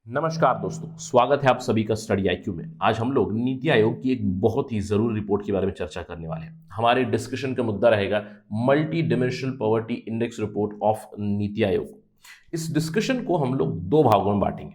नमस्कार दोस्तों, स्वागत है आप सभी का स्टडी आईक्यू में। आज हम लोग नीति आयोग की एक बहुत ही जरूरी रिपोर्ट के बारे में चर्चा करने वाले हैं। हमारे डिस्कशन का मुद्दा रहेगा multi dimensional poverty index report of NITI Aayog. इस डिस्कशन को हम लोग दो भागों में बांटेंगे।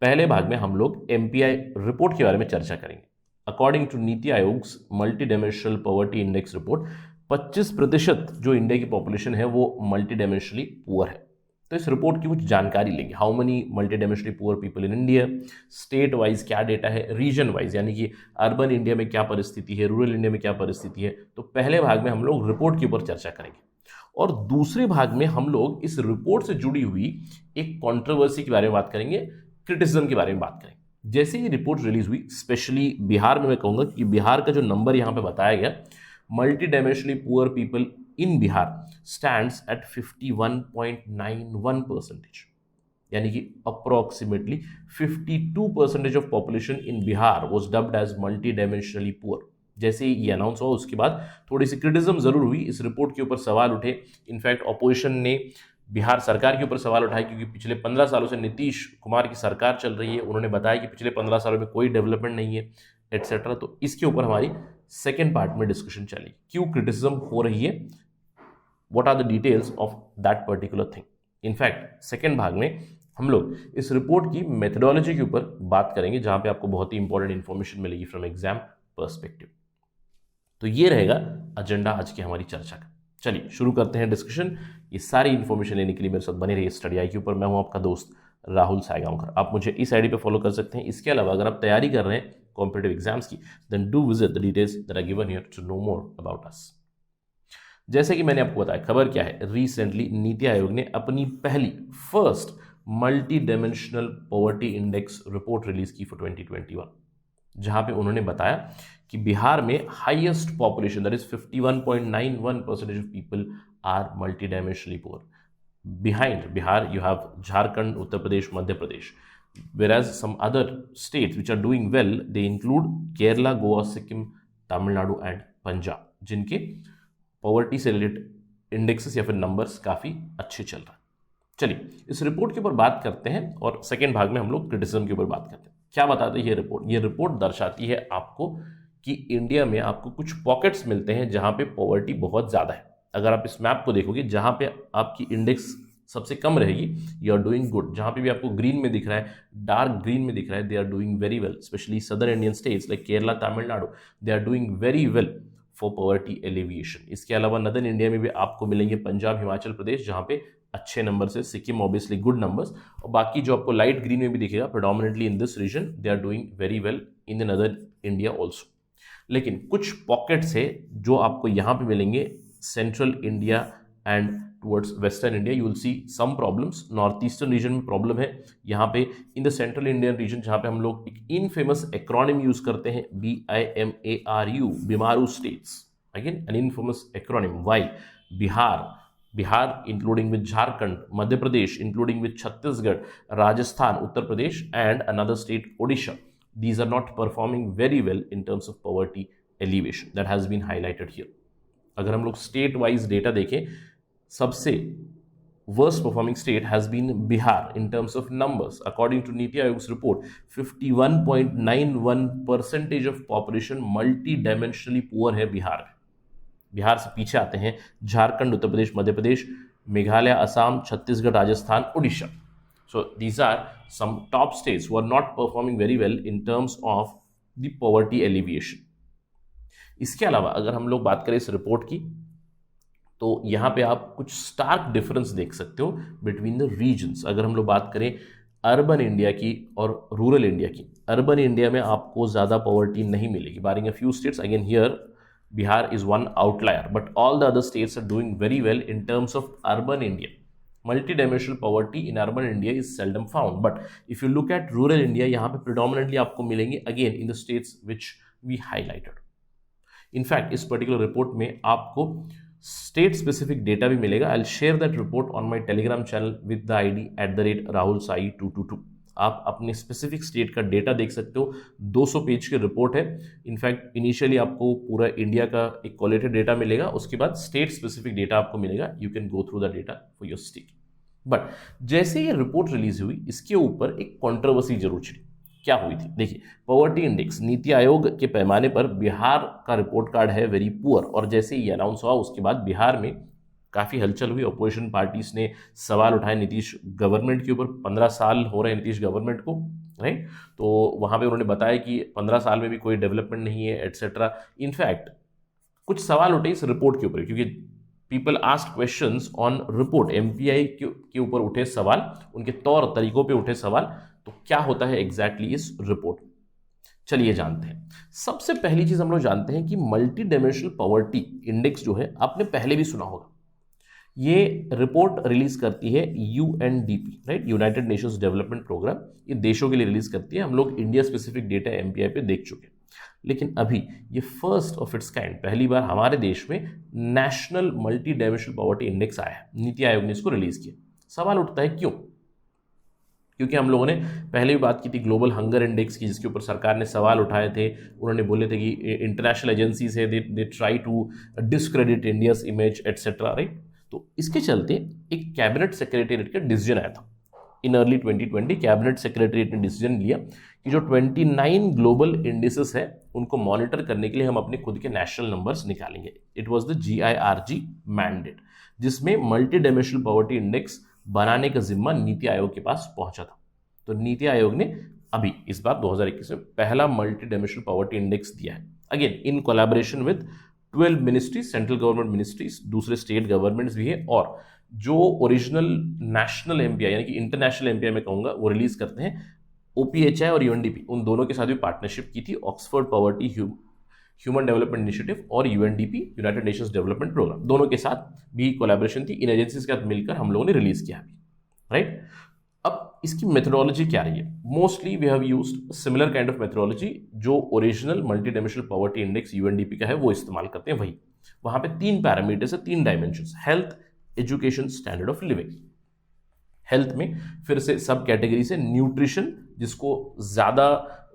पहले भाग में हम लोग एमपीआई रिपोर्ट के बारे में चर्चा करेंगे। According to NITI Aayog multi dimensional poverty index report, 25% जो इंडिया की पॉपुलेशन है वो मल्टी डायमेंशनली पुअर है। तो इस रिपोर्ट की कुछ जानकारी लेंगे। How many multi dimensionally poor people in India, state wise क्या डेटा है, रीजन वाइज यानी कि अर्बन इंडिया में क्या परिस्थिति है, रूरल इंडिया में क्या परिस्थिति है। तो पहले भाग में हम लोग रिपोर्ट के ऊपर चर्चा करेंगे और दूसरे भाग में हम लोग इस रिपोर्ट से जुड़ी हुई एक कंट्रोवर्सी के बारे में बात करेंगे, क्रिटिसिज्म के बारे में बात करेंगे। जैसे ही रिपोर्ट रिलीज हुई, स्पेशली बिहार में, मैं कहूँगा कि बिहार का जो नंबर यहाँ पे बताया गया, multi dimensionally poor people in Bihar stands at 51.91%, यानी कि approximately 52% of population in Bihar was dubbed as multi-dimensionally poor। जैसे ही ये अनाउंस हुआ उसके बाद थोड़ी सी क्रिटिसिज्म जरूर हुई, इस रिपोर्ट के ऊपर सवाल उठे। इनफैक्ट ऑपोजिशन ने बिहार सरकार के ऊपर सवाल उठाए क्योंकि पिछले 15 सालों से नीतीश कुमार की सरकार चल रही है। उन्होंने बताया कि पिछले 15 सालों में कोई डेवलपमेंट नहीं है एटसेट्रा। तो इसके ऊपर हमारी सेकेंड पार्ट में डिस्कशन चली, क्यों क्रिटिसिज्म हो रही है, what are the details of that particular thing। In fact second भाग में हम लोग इस रिपोर्ट की मेथडोलॉजी के ऊपर बात करेंगे, जहां पे आपको बहुत ही इंपॉर्टेंट इंफॉर्मेशन मिलेगी फ्रॉम एग्जाम पर्सपेक्टिव। तो ये रहेगा एजेंडा आज की हमारी चर्चा का। चलिए शुरू करते हैं डिस्कशन। ये सारी इंफॉर्मेशन लेने के लिए मेरे साथ बने रहिए स्टडी आई के ऊपर। मैं हूं आपका दोस्त राहुल सायगांवकर। आप मुझे इस आईडी पे फॉलो कर सकते हैं। इसके अलावा अगर आप तैयारी कर रहे हैं कॉम्पिटेटिव एग्जाम्स की, then do visit the details that are given here to know more about us. जैसे कि मैंने आपको बताया, खबर क्या है, रिसेंटली नीति आयोग ने अपनी पहली first multi dimensional poverty index report release की फॉर 2021, जहां पे उन्होंने बताया कि बिहार में highest population, that is 51.91% of people are multi dimensionally poor. Behind Bihar you have Jharkhand, Uttar Pradesh, Madhya Pradesh. whereas some other states which are doing well, they include Kerala, Goa, Sikkim, Tamil Nadu and Punjab, जिनके poverty से related indexes या फिर numbers काफ़ी अच्छे चल रहे हैं। चलिए इस रिपोर्ट के ऊपर बात करते हैं और सेकेंड भाग में हम लोग क्रिटिसिज्म के ऊपर बात करते हैं। क्या बताते हैं ये रिपोर्ट? ये रिपोर्ट दर्शाती है आपको कि इंडिया में आपको कुछ पॉकेट्स मिलते हैं जहां पे पॉवर्टी बहुत ज़्यादा है। अगर आप इस मैप को देखोगे, जहां पे आपकी इंडेक्स सबसे कम रहेगी, यू आर डूइंग गुड। जहां पे भी आपको ग्रीन में दिख रहा है, डार्क ग्रीन में दिख रहा है, they are doing very well. Specially southern Indian states like Kerala, Tamil Nadu, they are doing very well for poverty alleviation. इसके अलावा नदर्न इंडिया में भी आपको मिलेंगे पंजाब, हिमाचल प्रदेश, जहां पे अच्छे नंबर से, सिक्किम ऑब्वियसली गुड नंबर्स, और बाकी जो आपको लाइट ग्रीन में भी दिखेगा, predominantly in this region, they are doing very well in the northern India also. लेकिन कुछ पॉकेट्स है जो आपको यहाँ पे मिलेंगे, central India and towards western India, you will see some problems. North eastern region में प्रॉब्लम है यहाँ पे। In the central Indian region, जहाँ पे हम लोग एक इनफेमस एक्रोनिम यूज करते हैं, BIMARU, Bimaru states. Again an infamous acronym. Why? Bihar including with Jharkhand, Madhya Pradesh including with Chhattisgarh, Rajasthan, Uttar Pradesh and another state Odisha, these are not performing very well in terms of poverty alleviation, that has been highlighted here। अगर हम लोग state wise data देखें, सबसे worst performing state has been Bihar in terms of numbers। According to Niti Aayog's report, 51.91% of population multi-dimensionally poor है बिहार में। बिहार से पीछे आते हैं झारखंड, उत्तर प्रदेश, मध्य प्रदेश, Meghalaya, Assam, Chhattisgarh, Rajasthan, Orissa. So these are some top states who are not performing very well in terms of the poverty alleviation। इसके अलावा अगर हम लोग बात करें इस रिपोर्ट की, तो यहाँ पे आप कुछ स्टार्क डिफरेंस देख सकते हो बिटवीन द रीजन्स। अगर हम लोग बात करें अर्बन इंडिया की और रूरल इंडिया की, अर्बन इंडिया में आपको ज़्यादा पॉवर्टी नहीं मिलेगी, barring a few states. Again here Bihar is one outlier, but all the other states are doing very well in terms of urban India. Multi-dimensional poverty in urban India is seldom found, but if you look at rural India, यहाँ पे predominantly आपको मिलेंगे again in the states which we highlighted। In fact, इस particular report में आपको state specific data भी मिलेगा। I'll share that report on my Telegram channel with the ID @RahulSai222। आप अपने स्पेसिफिक स्टेट का डेटा देख सकते हो। 200 पेज की रिपोर्ट है। इनफैक्ट इनिशियली आपको पूरा इंडिया का एक कोलेटेड डेटा मिलेगा, उसके बाद स्टेट स्पेसिफिक डेटा आपको मिलेगा। You can go through the data for your state. But जैसे ये रिपोर्ट रिलीज हुई, इसके ऊपर एक कंट्रोवर्सी जरूर छिड़ी। क्या हुई थी? देखिए, पॉवर्टी इंडेक्स नीति आयोग के पैमाने पर बिहार का रिपोर्ट कार्ड है वेरी पुअर, और जैसे ही अनाउंस हुआ उसके बाद बिहार में काफ़ी हलचल हुई। अपोजिशन पार्टीज ने सवाल उठाए नीतीश गवर्नमेंट के ऊपर। 15 साल हो रहे हैं नीतीश गवर्नमेंट को, राइट? तो वहाँ पे उन्होंने बताया कि 15 साल में भी कोई डेवलपमेंट नहीं है, एट्सेट्रा। इनफैक्ट कुछ सवाल उठे इस रिपोर्ट के ऊपर, क्योंकि people asked questions on report. MPI के ऊपर उठे सवाल, उनके तौर तरीकों पे उठे सवाल। तो क्या होता है एग्जैक्टली इस रिपोर्ट? चलिए जानते हैं। सबसे पहली चीज हम लोग जानते हैं कि मल्टी डायमेंशनल पॉवर्टी इंडेक्स जो है, आपने पहले भी सुना होगा। ये रिपोर्ट रिलीज करती है UNDP, right? United Nations development Programme. ये देशों के लिए रिलीज करती है। हम लोग इंडिया स्पेसिफिक डेटा एमपीआई पे देख चुके हैं, लेकिन अभी ये फर्स्ट ऑफ इट्स काइंड, पहली बार हमारे देश में national multi dimensional poverty index आया है। नीति आयोग ने इसको रिलीज किया। सवाल उठता है क्यों? क्योंकि हम लोगों ने पहले भी बात की थी ग्लोबल हंगर इंडेक्स की, जिसके ऊपर सरकार ने सवाल उठाए थे। उन्होंने बोले थे कि इंटरनेशनल एजेंसीज है, they try to discredit India's image etcetera, right? तो इसके चलते एक कैबिनेट सेक्रेटेरिएट का डिसीजन आया था इन अर्ली 2020। कैबिनेट सेक्रेटेरिएट ने डिसीजन लिया कि जो 29 ग्लोबल इंडिसेस है उनको मॉनिटर करने के लिए हम अपने खुद के नेशनल नंबर्स निकालेंगे। It was the GIRG mandate, जिसमें मल्टी डायमेंशनल पॉवर्टी इंडेक्स बनाने का जिम्मा नीति आयोग के पास पहुंचा था। तो नीति आयोग ने अभी इस बार 2021 में पहला मल्टी डायमेंशनल पॉवर्टी इंडेक्स दिया है, again in collaboration with 12 ministries, central government ministries, दूसरे स्टेट गवर्नमेंट्स भी है, और जो ओरिजिनल नेशनल एमपीआई यानी कि इंटरनेशनल एमपीआई में कहूंगा वो रिलीज करते हैं ओपीएचआई और यूएनडीपी, उन दोनों के साथ भी पार्टनरशिप की थी। Oxford poverty human development initiative और UNDP, United Nations development programme, दोनों के साथ भी कोलैबोरेशन थी। इन एजेंसीज के साथ मिलकर हम लोगों ने रिलीज किया अभी, राइट? अब इसकी मेथोडोलॉजी क्या रही है? Mostly we have used similar kind of methodology जो original multi dimensional poverty index UNDP का है वो इस्तेमाल करते हैं। वही वहां पे 3 पैरामीटर्स है, 3 dimensions: health, education, standard of living. Health में फिर से सब कैटेगरी से न्यूट्रिशन, जिसको ज्यादा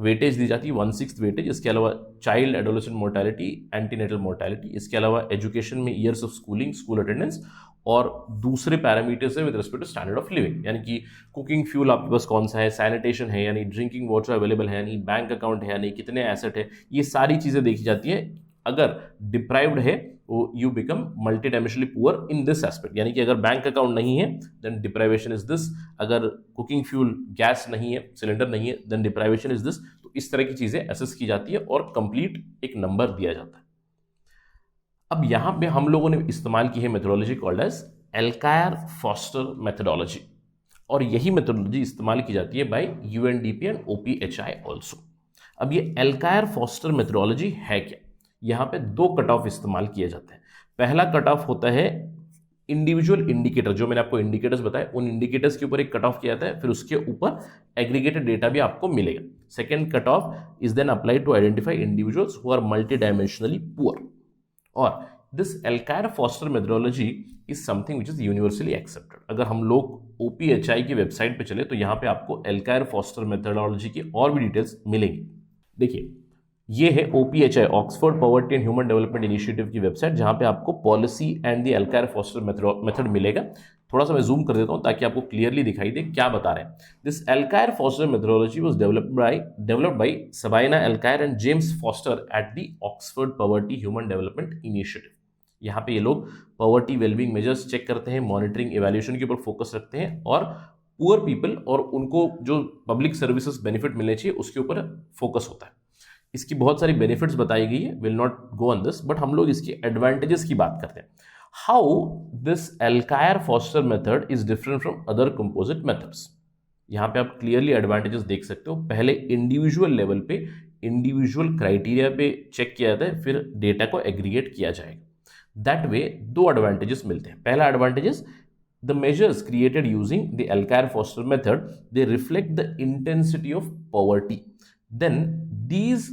वेटेज दी जाती है, 1/6 वेटेज। इसके अलावा child adolescent mortality, antenatal mortality. इसके अलावा एजुकेशन में years of schooling, school attendance, और दूसरे पैरामीटर्स है with respect to standard of living, यानी कि कुकिंग फ्यूल आपके पास कौन सा है, सैनिटेशन है यानी ड्रिंकिंग वाटर अवेलेबल है यानी, बैंक अकाउंट है यानी, कितने एसेट है, ये सारी चीजें देखी जाती है। अगर डिप्राइव्ड है you become multi dimensionally poor in this aspect, यानी कि अगर बैंक अकाउंट नहीं है देन डिप्राइवेशन इज दिस, अगर कुकिंग फ्यूल गैस नहीं है, सिलेंडर नहीं है, देन डिप्राइवेशन इज दिस। तो इस तरह की चीजें एसेस की जाती है और कंप्लीट एक नंबर दिया जाता है। अब यहां पे हम लोगों ने इस्तेमाल की है methodology called as Alkire Foster methodology, और यही मेथोडोलॉजी इस्तेमाल की जाती है by UNDP and OPHI also. अब ये एल्कायर फॉस्टर मेथोडोलॉजी है क्या? यहाँ पे 2 कट ऑफ इस्तेमाल किए जाते हैं। पहला कट ऑफ होता है इंडिविजुअल इंडिकेटर, जो मैंने आपको इंडिकेटर्स बताए उन इंडिकेटर्स के ऊपर एक कट ऑफ किया जाता है, फिर उसके ऊपर एग्रीगेटेड डेटा भी आपको मिलेगा। Second cut off is then applied to identify individuals who are multi dimensionally poor, और this Alkire Foster methodology is something which is universally accepted. अगर हम लोग ओपीएचआई की वेबसाइट पे चले तो यहाँ पे आपको एल्कायर फॉस्टर मेथोडोलॉजी की और भी डिटेल्स मिलेंगी। देखिए, ये है OPHI, Oxford poverty and human development initiative की वेबसाइट, जहां पे आपको policy and the Alkire Foster method मिलेगा। थोड़ा सा मैं जूम कर देता हूं ताकि आपको क्लियरली दिखाई दे क्या बता रहे हैं। This Alkire Foster methodology was developed by Sabina Alkire and James Foster at the Oxford poverty human development initiative. यहाँ पे ये लोग पॉवर्टी वेलबींग मेजर्स चेक करते हैं, मॉनिटरिंग इवैल्यूएशन के ऊपर फोकस रखते हैं, और पुअर पीपल और उनको जो पब्लिक सर्विसेज बेनिफिट मिलने चाहिए उसके ऊपर फोकस होता है। इसकी बहुत सारी बेनिफिट्स बताई गई है, will not go on this, but हम लोग इसकी एडवांटेजेस की बात करते हैं। How this Alkire Foster method is different from other composite methods. यहाँ पे आप क्लियरली एडवांटेजेस देख सकते हो। पहले इंडिविजुअल लेवल पे, इंडिविजुअल क्राइटेरिया पे चेक किया जाता है, फिर डेटा को एग्रीगेट किया जाएगा। दैट वे 2 एडवांटेजेस मिलते हैं। पहला advantages, the measures created using the Alkire-Foster method, they reflect the intensity of poverty. Then these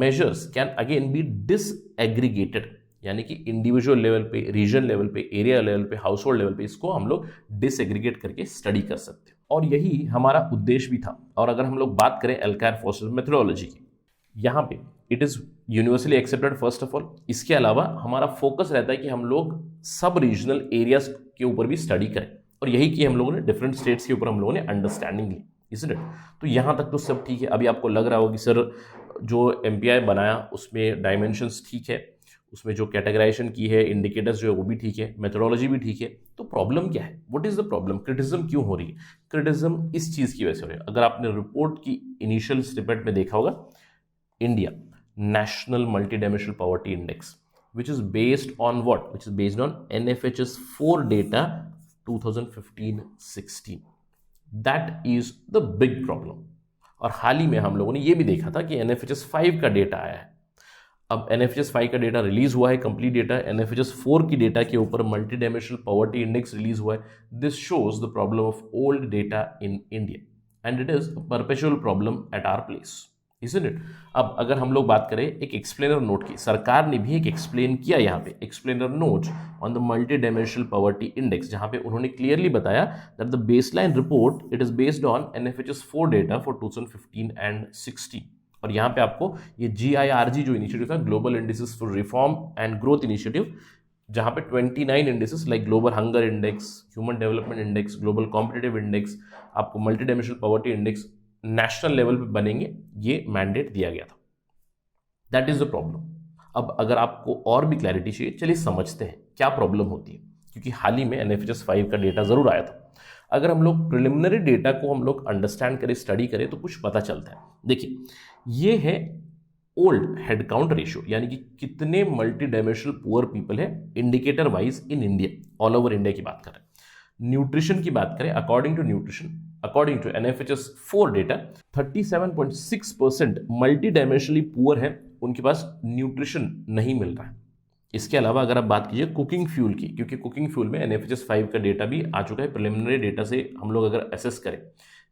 measures can again be disaggregated, यानी कि इंडिविजुअल लेवल पे, रीजन लेवल पे, एरिया लेवल पे, हाउस होल्ड लेवल पे इसको हम लोग डिसएग्रीगेट करके स्टडी कर सकते हैं, और यही हमारा उद्देश्य भी था। और अगर हम लोग बात करें एल्कायर-फोस्टर मेथोडोलॉजी की, यहाँ पे it is universally accepted first of all. इसके अलावा हमारा फोकस रहता है कि हम लोग सब रीजनल एरियाज के ऊपर भी स्टडी करें, और यही कि हम लोगों ने डिफरेंट स्टेट्स के ऊपर हम लोगों ने अंडरस्टैंडिंग ली, इसलिए तो यहाँ तक तो सब ठीक है। अभी आपको लग रहा होगा कि सर जो MPI बनाया उसमें डायमेंशंस ठीक है, उसमें जो कैटेगराइजेशन की है, इंडिकेटर्स जो है वो भी ठीक है, मेथोडोलॉजी भी ठीक है, तो प्रॉब्लम क्या है? What is the problem? Criticism क्यों हो रही है? क्रिटिसिज्म इस चीज़ की वजह से हो रही है। अगर आपने रिपोर्ट की इनिशियल स्निपेट में देखा होगा, India national multi dimensional poverty index which is based on what? Which is based on NFHS 4 data 2015-16. That is the big problem. और हाल ही में हम लोगों ने ये भी देखा था कि NFHS 5 का डेटा आया है। अब NFHS 5 का डेटा रिलीज हुआ है, कंप्लीट डेटा। NFHS 4 की डेटा के ऊपर multi dimensional poverty index release हुआ है। This shows the problem of old data in India and it is a perpetual problem at our place, isn't it? अब अगर हम लोग बात करें एक एक्सप्लेनर नोट की, सरकार ने भी एक एक्सप्लेन किया यहाँ पे, explainer note on the multi dimensional poverty index, जहाँ पे उन्होंने क्लियरली बताया that the baseline report it is based on NFHS 4 data for 2015 and 16। और यहाँ पे आपको ये GIRG जो इनिशिएटिव था, global indices for reform and growth initiative, जहाँ पे 29 indices like global hunger index, human development index, global competitive index, आपको multi dimensional poverty index national level पे बनेंगे, ये मैंडेट दिया गया था। That is the problem. अब अगर आपको और भी क्लैरिटी चाहिए, चलिए समझते हैं क्या प्रॉब्लम होती है, क्योंकि हाल ही में NFHS 5 का डेटा जरूर आया था। अगर हम लोग प्रिलिमिनरी डेटा को हम लोग अंडरस्टैंड करें, स्टडी करें, तो कुछ पता चलता है। देखिए, ये है ओल्ड हेड काउंट रेशियो, यानी कि कितने मल्टी डायमेंशनल पुअर पीपल है indicator wise in India, all over India की बात करें। न्यूट्रिशन की बात करें, according to nutrition, according to NFHS 4 data 37.6% multi dimensionally poor है, उनके पास न्यूट्रिशन नहीं मिल रहा है। इसके अलावा अगर आप बात कीजिए कुकिंग फ्यूल की, क्योंकि कुकिंग फ्यूल में NFHS 5 का डेटा भी आ चुका है, प्रिलिमिनरी डेटा से हम लोग अगर असेस करें,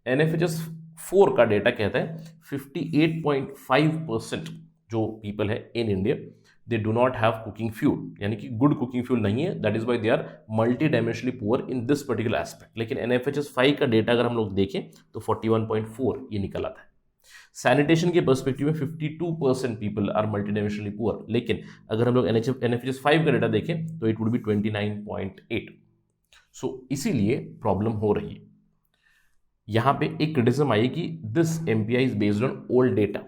NFHS 4 का डेटा कहता है 58.5% जो पीपल है in India they do not have cooking fuel, यानी कि गुड कुकिंग फ्यूल नहीं है, that is why they are multi dimensionally poor in this particular aspect. लेकिन NFHS 5 का डेटा अगर हम लोग देखें तो 41.4 ये निकल आता है। सैनिटेशन के पर्सपेक्टिव में 52% people are multi dimensionally poor, लेकिन अगर हम लोग NFHS 5 का डेटा देखें तो इट वुड बी 29.8। सो इसीलिए प्रॉब्लम हो रही है। यहां पे एक क्रिटिसिज्म आई कि this MPI is based on old data,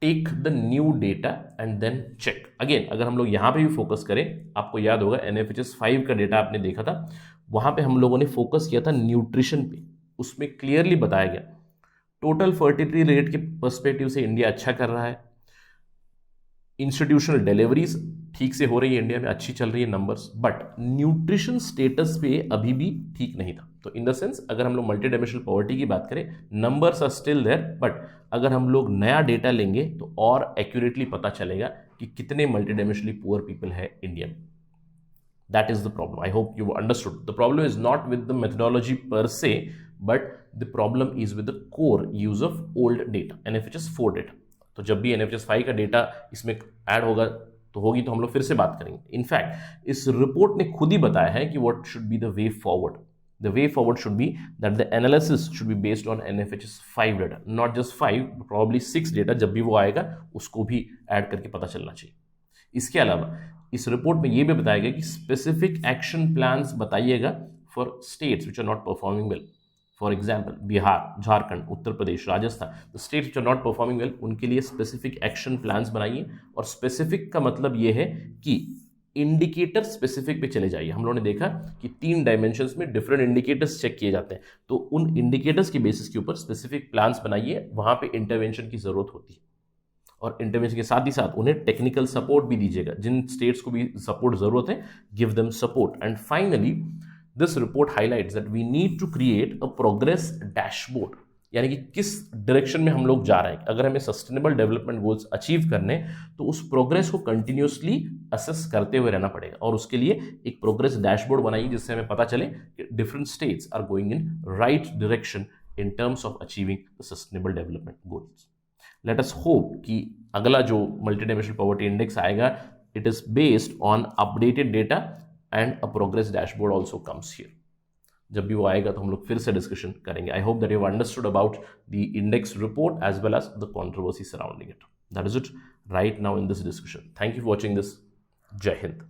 take the new data and then check again. अगर हम लोग यहां पे भी फोकस करें, आपको याद होगा NFHS 5 का डेटा आपने देखा था, वहां पे हम लोगों ने फोकस किया था न्यूट्रिशन पे। उसमें क्लियरली बताया गया टोटल फर्टिलिटी रेट के पर्सपेक्टिव से इंडिया अच्छा कर रहा है, इंस्टीट्यूशनल डिलीवरीज ठीक से हो रही है इंडिया में, अच्छी चल रही है नंबर्स, बट न्यूट्रिशन स्टेटस पे अभी भी ठीक नहीं था। तो इन द सेंस अगर हम लोग मल्टी डायमेंशनल पॉवर्टी की बात करें, numbers are still there, but अगर हम लोग नया डेटा लेंगे तो और एक्यूरेटली पता चलेगा कि कितने मल्टी डायमेंशनली पुअर पीपल है इंडिया में। That is the problem. I hope you understood. The problem is not with the methodology पर से, but the problem is with the core use of old data, NFHS 4 data. तो जब भी NFHS 5 का data इसमें add होगा तो हम लोग फिर से बात करेंगे। इनफैक्ट इस रिपोर्ट ने खुद ही बताया है कि what should be the way forward. The way forward should be that the analysis should be based on NFHS 5 data, not just 5, probably 6 data। जब भी वो आएगा उसको भी ऐड करके पता चलना चाहिए। इसके अलावा इस रिपोर्ट में ये भी बताया गया कि स्पेसिफिक एक्शन प्लान्स बताइएगा for states which are not performing well. For example Bihar, Jharkhand, Uttar Pradesh, Rajasthan, the states which are not performing well, उनके लिए स्पेसिफिक एक्शन प्लान्स बनाइए। और स्पेसिफिक का मतलब ये है कि इंडिकेटर स्पेसिफिक पे चले जाइए। हम लोगों ने देखा कि 3 डायमेंशंस में डिफरेंट इंडिकेटर्स चेक किए जाते हैं, तो उन इंडिकेटर्स के बेसिस के ऊपर स्पेसिफिक प्लान्स बनाइए, वहां पे इंटरवेंशन की जरूरत होती है। और इंटरवेंशन के साथ ही साथ उन्हें टेक्निकल सपोर्ट भी दीजिएगा, जिन स्टेट्स को भी सपोर्ट जरूरत है give them support. And finally this report highlights that we need to create a progress dashboard, यानी कि किस डायरेक्शन में हम लोग जा रहे हैं। अगर हमें सस्टेनेबल डेवलपमेंट गोल्स अचीव करने तो उस प्रोग्रेस को कंटिन्यूसली असेस करते हुए रहना पड़ेगा, और उसके लिए एक प्रोग्रेस डैशबोर्ड बनाइए जिससे हमें पता चले कि different states are going in right direction in terms of achieving the sustainable development goals. Let us hope कि अगला जो मल्टी डायमेंशनल पॉवर्टी इंडेक्स आएगा, it is based on updated data and a progress dashboard also comes here. जब भी वो आएगा तो हम लोग फिर से डिस्कशन करेंगे। I hope that you have understood about the index report as well as the controversy surrounding it. That is it right now in this discussion. Thank you for watching this. जय हिंद।